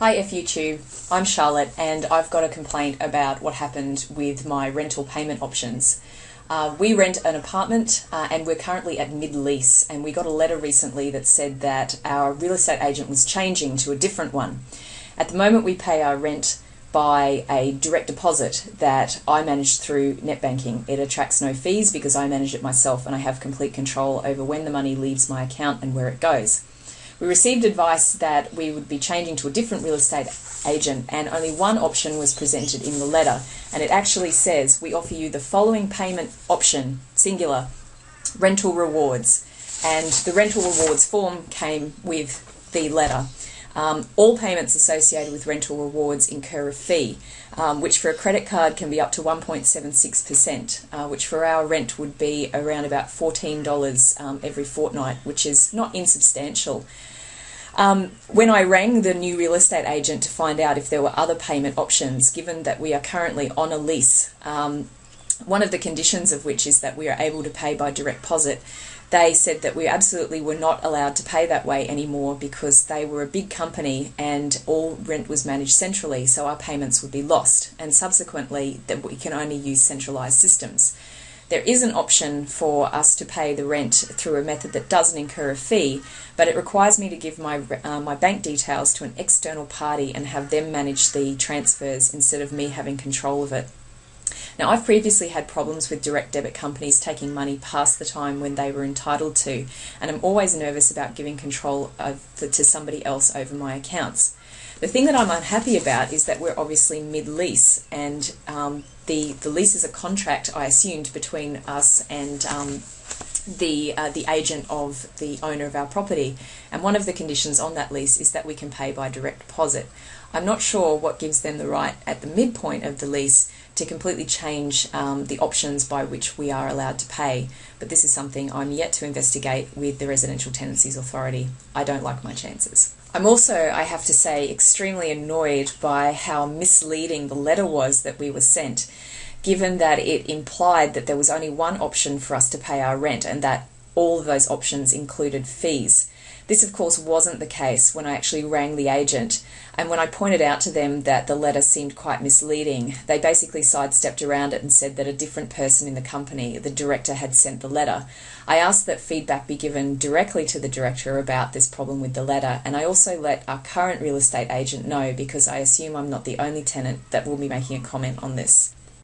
Hi FUTube, I'm Charlotte and I've got a complaint about what happened with my rental payment options. We rent an apartment and we're currently at mid-lease, and we got a letter recently that said that our real estate agent was changing to a different one. At the moment we pay our rent by a direct deposit that I manage through net banking. It attracts no fees because I manage it myself and I have complete control over when the money leaves my account and where it goes. We received advice that we would be changing to a different real estate agent, and only one option was presented in the letter, and it actually says we offer you the following payment option, singular, rental rewards, and the rental rewards form came with the letter. All payments associated with rental rewards incur a fee, which for a credit card can be up to 1.76%, which for our rent would be around about $14 every fortnight, which is not insubstantial. When I rang the new real estate agent to find out if there were other payment options, given that we are currently on a lease, one of the conditions of which is that we are able to pay by direct deposit, they said that we absolutely were not allowed to pay that way anymore because they were a big company and all rent was managed centrally, so our payments would be lost, and subsequently that we can only use centralised systems. There is an option for us to pay the rent through a method that doesn't incur a fee, but it requires me to give my bank details to an external party and have them manage the transfers instead of me having control of it. Now, I've previously had problems with direct debit companies taking money past the time when they were entitled to, and I'm always nervous about giving control to somebody else over my accounts. The thing that I'm unhappy about is that we're obviously mid-lease, and the lease is a contract, I assumed, between us and the agent of the owner of our property, and one of the conditions on that lease is that we can pay by direct deposit. I'm not sure what gives them the right at the midpoint of the lease to completely change the options by which we are allowed to pay, but this is something I'm yet to investigate with the Residential Tenancies Authority. I don't like my chances. I'm also, I have to say, extremely annoyed by how misleading the letter was that we were sent, given that it implied that there was only one option for us to pay our rent and that all of those options included fees. This, of course, wasn't the case when I actually rang the agent, and when I pointed out to them that the letter seemed quite misleading, they basically sidestepped around it and said that a different person in the company, the director, had sent the letter. I asked that feedback be given directly to the director about this problem with the letter, and I also let our current real estate agent know because I assume I'm not the only tenant that will be making a comment on this.